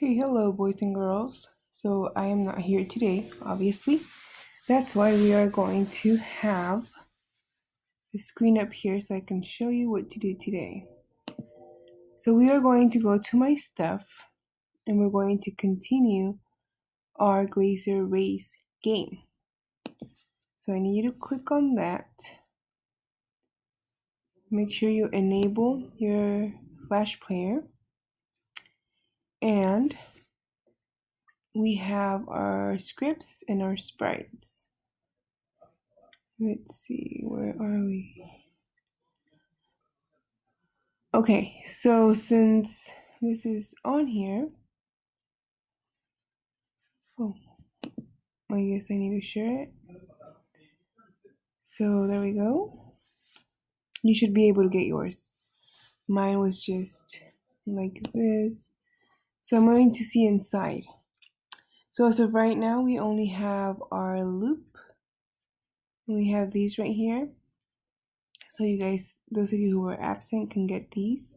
Okay, hello, boys and girls. So I am not here today, obviously. That's why we are going to have the screen up here so I can show you what to do today. So we are going to go to my stuff and we're going to continue our Glacier Race game. So I need you to click on that. Make sure you enable your Flash player. And we have our scripts and our sprites. Let's see, where are we? Okay, so since this is on here, oh, I guess I need to share it. So there we go. You should be able to get yours. Mine was just like this. So I'm going to see inside. So as of right now, we only have our loop. We have these right here. So you guys, those of you who were absent can get these.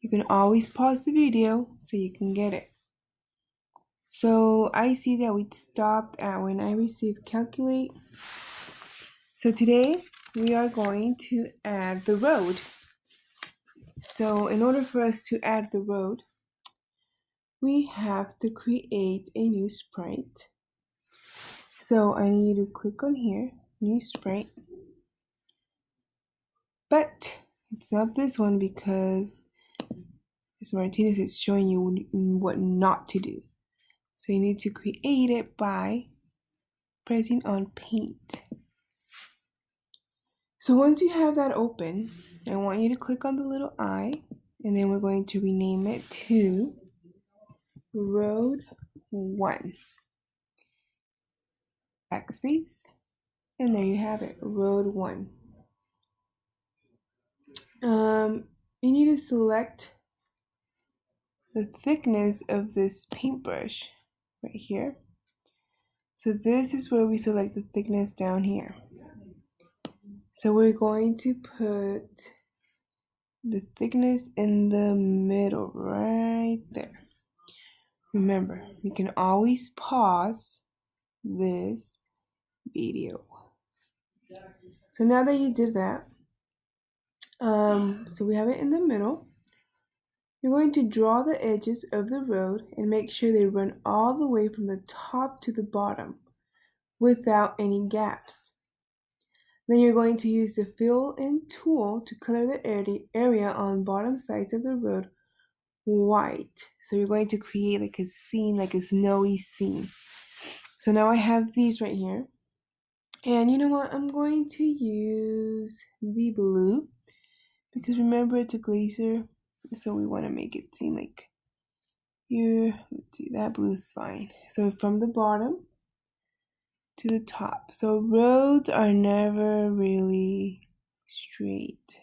You can always pause the video so you can get it. So I see that we stopped at when I received calculate. So today we are going to add the road. So in order for us to add the road, we have to create a new sprite. So I need you to click on here, new sprite. But it's not this one because Ms. Martinez is showing you what not to do. So you need to create it by pressing on paint. So once you have that open, I want you to click on the little eye, and then we're going to rename it to Road 1. Backspace, and there you have it, Road 1. You need to select the thickness of this paintbrush right here. So this is where we select the thickness down here. So we're going to put the thickness in the middle right there. Remember, you can always pause this video. So now that you did that, so we have it in the middle. You're going to draw the edges of the road and make sure they run all the way from the top to the bottom without any gaps. Then you're going to use the fill in tool to color the area on bottom sides of the road white. So you're going to create like a scene, like a snowy scene. So now I have these right here. And you know what? I'm going to use the blue because remember it's a glacier. So we want to make it seem like here. Let's see, that blue is fine. So from the bottom to the top. So roads are never really straight.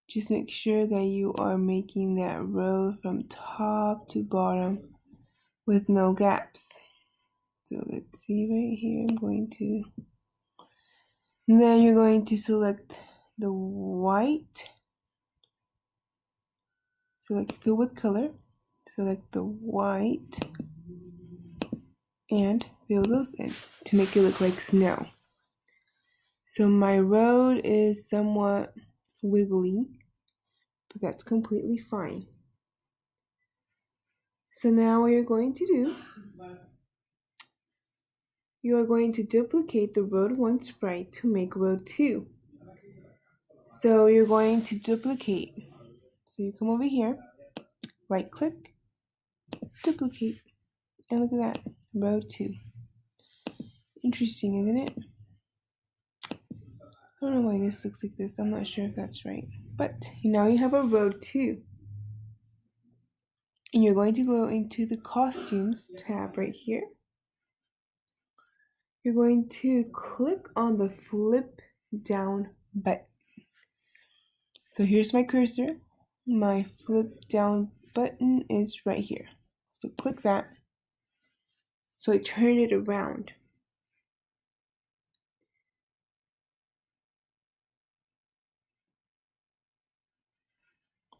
Just make sure that you are making that road from top to bottom with no gaps. So let's see right here, I'm going to, and then you're going to select the white, select fill with color, select the white, and fill those in to make it look like snow. So my road is somewhat wiggly, but that's completely fine. So now what you're going to do, you are going to duplicate the road 1 sprite to make road 2. So you're going to duplicate. So you come over here, right click, duplicate, and look at that, road 2. Interesting, isn't it? I don't know why this looks like this. I'm not sure if that's right. But now you have a road 2. And you're going to go into the costumes tab right here. You're going to click on the flip down button. So here's my cursor. My flip down button is right here. So click that. So I turn it around.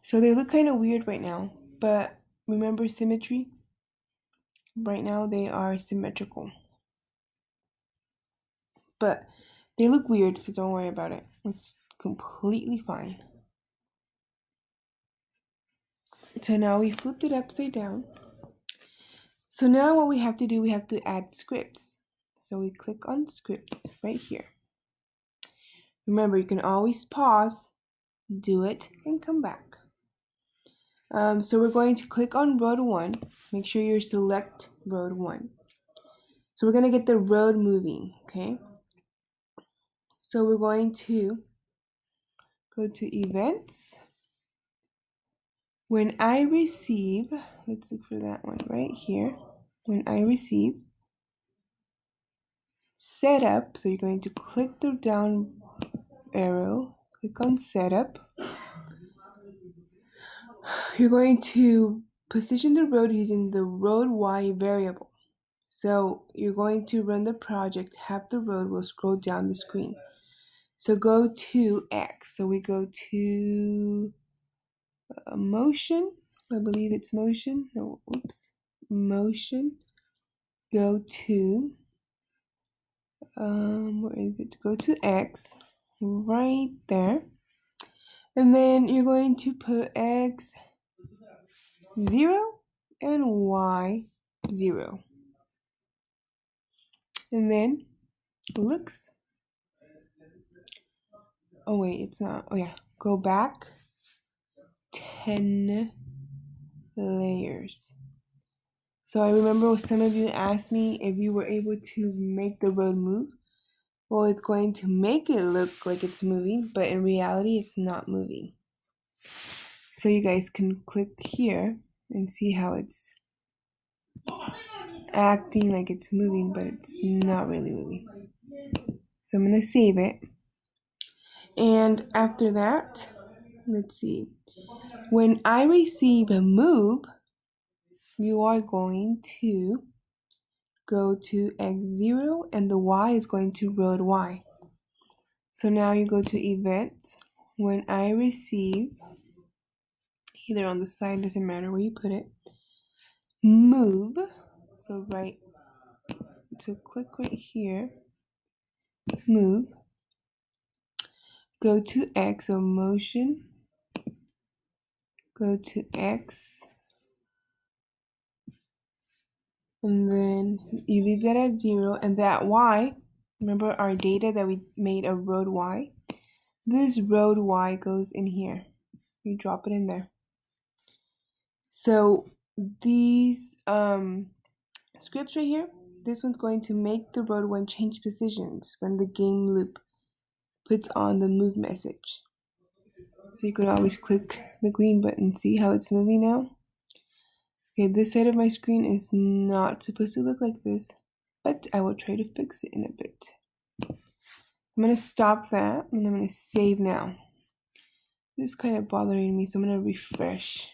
So they look kind of weird right now, but remember symmetry? Right now they are symmetrical. But they look weird, so don't worry about it. It's completely fine. So now we flipped it upside down. So now what we have to do, we have to add scripts. So we click on scripts right here. Remember, you can always pause, do it, and come back. So we're going to click on road 1. Make sure you select road 1. So we're going to get the road moving, okay? So we're going to go to events. When I receive, let's look for that one right here. When I receive, setup, so you're going to click the down arrow, click on setup. You're going to position the road using the road Y variable. So you're going to run the project, have the road will scroll down the screen. So go to X. So we go to motion. I believe it's motion. No, oops. Motion. Go to, where is it? Go to X right there. And then you're going to put X 0 and Y 0. And then looks. Oh wait, it's not. Oh yeah, go back 10 layers. So I remember some of you asked me if you were able to make the road move. Well, it's going to make it look like it's moving, but in reality, it's not moving. So you guys can click here and see how it's acting like it's moving, but it's not really moving. So I'm going to save it. And after that, let's see. When I receive a move, you are going to go to X0 and the Y is going to road Y. So now you go to events. When I receive, either on the side, doesn't matter where you put it, move. So click right here, move. Go to X, so motion. Go to X. And then you leave that at 0. And that Y, remember our data that we made a road Y? This road Y goes in here. You drop it in there. So these scripts right here, this one's going to make the road one change positions when the game loop puts on the move message. So you could always click the green button, see how it's moving now? Okay, this side of my screen is not supposed to look like this, but I will try to fix it in a bit. I'm going to stop that and I'm going to save now. This is kind of bothering me, so I'm going to refresh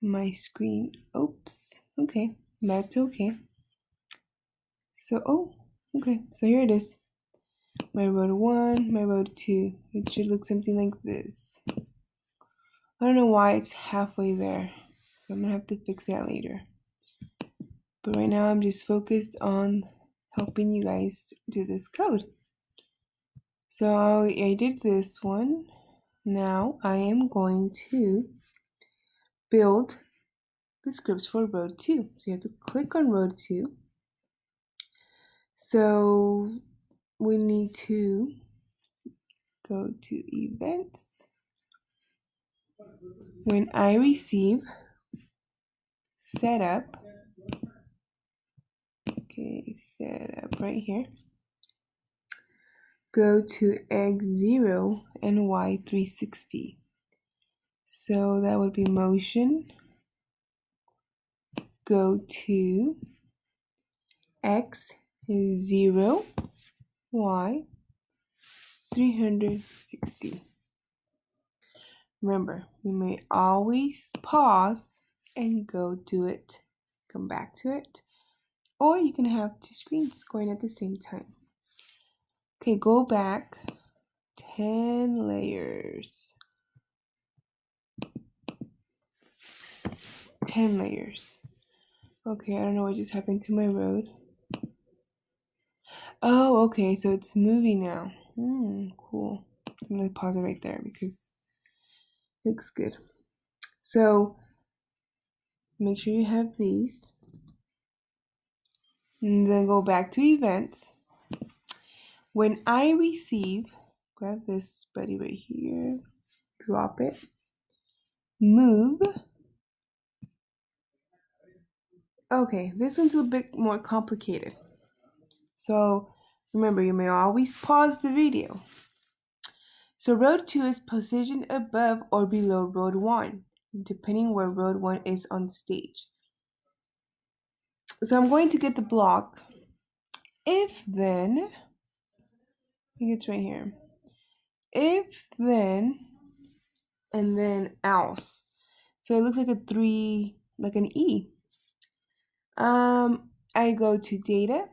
my screen. Oops. Okay, that's okay. So, okay, so here it is. My road 1, my road 2. It should look something like this. I don't know why it's halfway there. So I'm going to have to fix that later. But right now I'm just focused on helping you guys do this code. So I did this one. Now I am going to build the scripts for road 2. So you have to click on road 2. So we need to go to events. When I receive setup, okay, setup right here, go to X0 and Y360. So that would be motion. Go to X0, Y360. Remember, we may always pause and go do it. Come back to it. Or you can have two screens going at the same time. Okay, go back 10 layers. 10 layers. Okay, I don't know what just happened to my road. Oh, okay, so it's moving now. Cool. I'm gonna pause it right there because it looks good. So make sure you have these. And then go back to events. When I receive, grab this buddy right here, drop it, move. Okay, this one's a bit more complicated. So remember, you may always pause the video. So road 2 is positioned above or below road 1, depending where road 1 is on the stage. So I'm going to get the block. If then, I think it's right here. If then, and then else. So it looks like a 3, like an E. I go to data,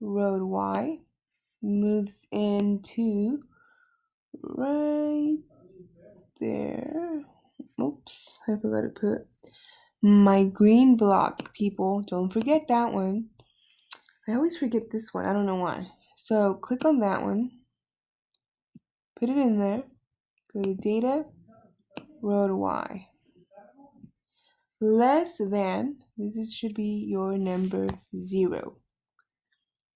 road Y, moves into right there. Oops, I forgot to put my green block, people. Don't forget that one. I always forget this one. I don't know why. So click on that one. Put it in there. Go to data, road Y. Less than, should be your number 0.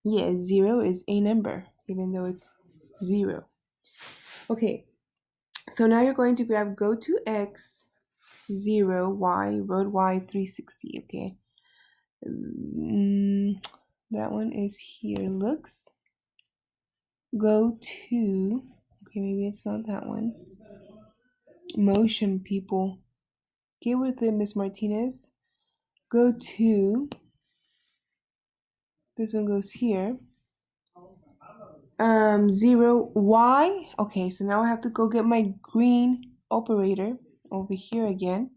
Yes, 0 is a number, even though it's 0. Okay, so now you're going to grab go to X, 0, Y, road Y, 360, okay? That one is here, looks. Go to, okay, maybe it's not that one. Motion, people. Get with it, Miss Martinez. Go to, this one goes here. 0, Y. Okay, so now I have to go get my green operator over here again.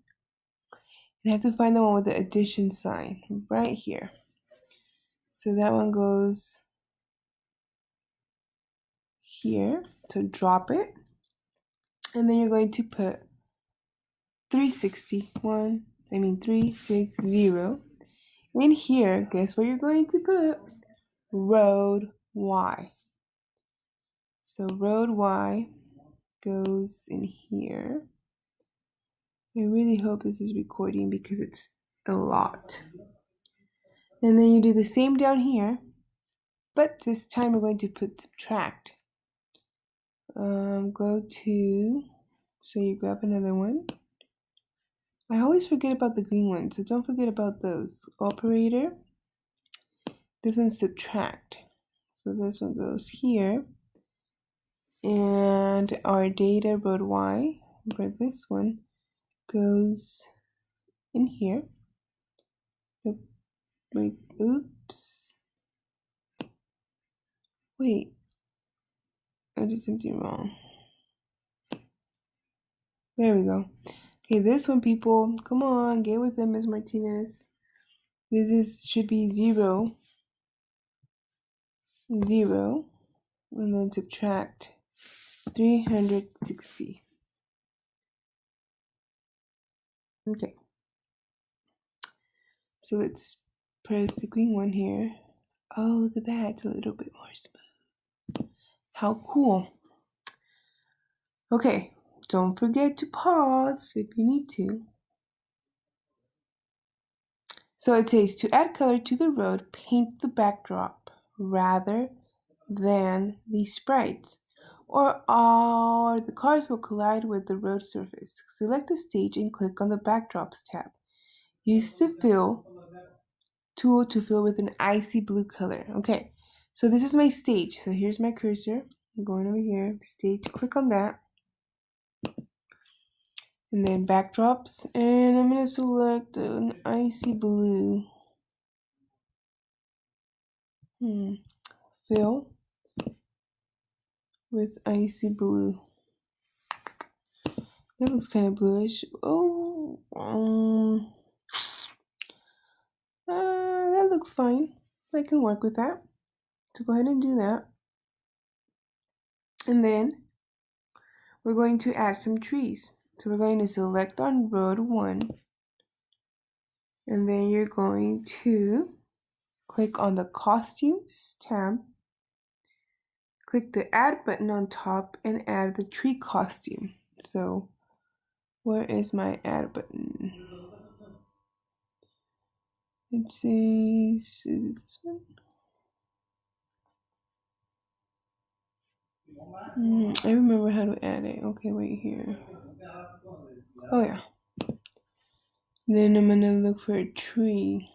And I have to find the one with the addition sign right here. So that one goes here. So drop it. And then you're going to put 360. 360. In here, guess what you're going to put? Road Y. So road Y goes in here. I really hope this is recording because it's a lot. And then you do the same down here, but this time we're going to put subtract. Go to, so you grab another one. I always forget about the green one, so don't forget about those. Operator. This one's subtract. So this one goes here. And our data road Y for this one goes in here. Wait, oops. Wait, I did something wrong. There we go. Okay, this one, people, come on, get with them, Ms. Martinez. This should be 0, 0, and then subtract 360. Okay. So let's press the green one here. Oh, look at that. It's a little bit more smooth. How cool. Okay, don't forget to pause if you need to. So it says to add color to the road, paint the backdrop rather than the sprites, or the cars will collide with the road surface. Select the stage and click on the Backdrops tab. Use the fill tool to fill with an icy blue color. Okay, so this is my stage. So here's my cursor. I'm going over here, stage, click on that. And then backdrops, and I'm going to select an icy blue. Fill with icy blue. That looks kind of bluish. Oh, that looks fine. I can work with that. So go ahead and do that. And then we're going to add some trees. So we're going to select on road 1 And then you're going to click on the Costumes tab, click the Add button on top, and add the tree costume. So, where is my Add button? It says, is it this one? I remember how to add it. Okay, wait here. Oh yeah. Then I'm gonna look for a tree.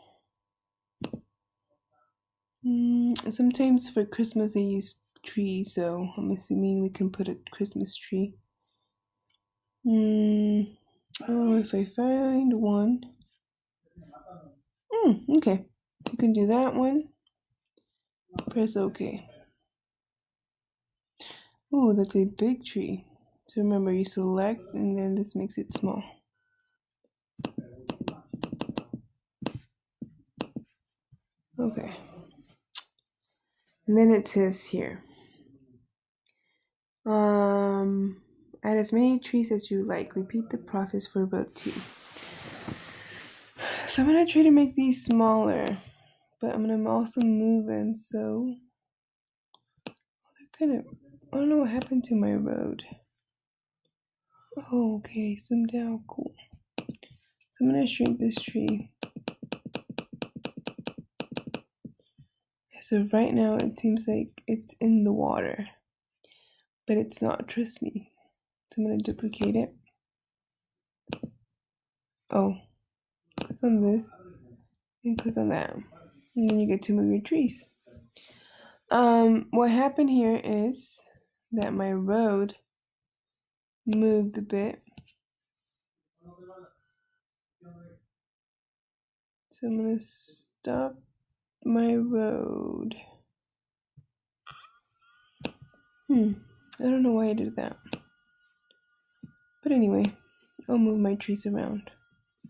Sometimes for Christmas they use trees, so I'm assuming we can put a Christmas tree. Oh, if I find one. Okay. You can do that one. Press OK. Oh, that's a big tree. So remember, you select and then this makes it small. Okay. And then it says here, add as many trees as you like. Repeat the process for about 2. So I'm gonna try to make these smaller, but I'm gonna also move them so they're kind of, I don't know what happened to my road. Oh, okay, zoomed out, cool. So I'm gonna shrink this tree. So right now it seems like it's in the water, but it's not, trust me. So I'm gonna duplicate it. Oh, click on this and click on that. And then you get to move your trees. What happened here is that my road moved a bit. So I'm gonna stop my road. I don't know why I did that. But anyway, I'll move my trees around.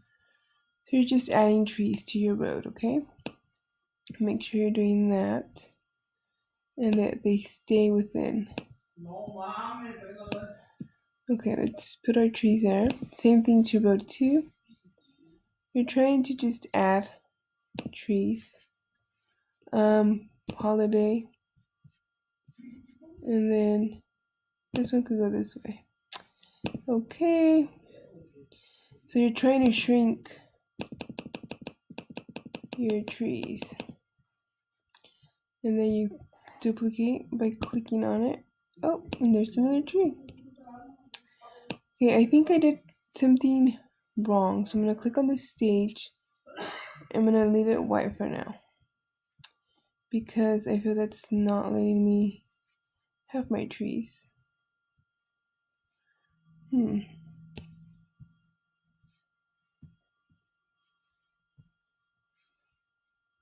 So you're just adding trees to your road, okay? Make sure you're doing that and that they stay within. Okay, let's put our trees there. Same thing to road 2. You're trying to just add trees. Holiday. And then this one could go this way. Okay. So you're trying to shrink your trees. And then you duplicate by clicking on it. Oh, and there's another tree. Okay, I think I did something wrong. So I'm going to click on the stage. I'm going to leave it white for now, because I feel that's not letting me have my trees.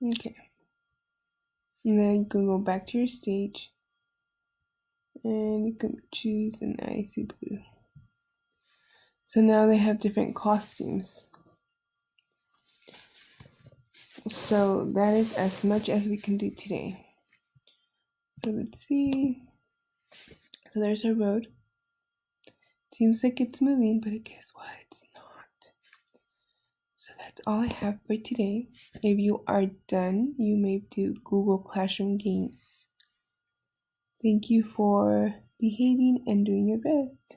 Okay. And then you can go back to your stage. And you can choose an icy blue. So now they have different costumes. So that is as much as we can do today. So let's see. So there's our road. Seems like it's moving, but guess what? It's not. So that's all I have for today. If you are done, you may do Google Classroom Games. Thank you for behaving and doing your best.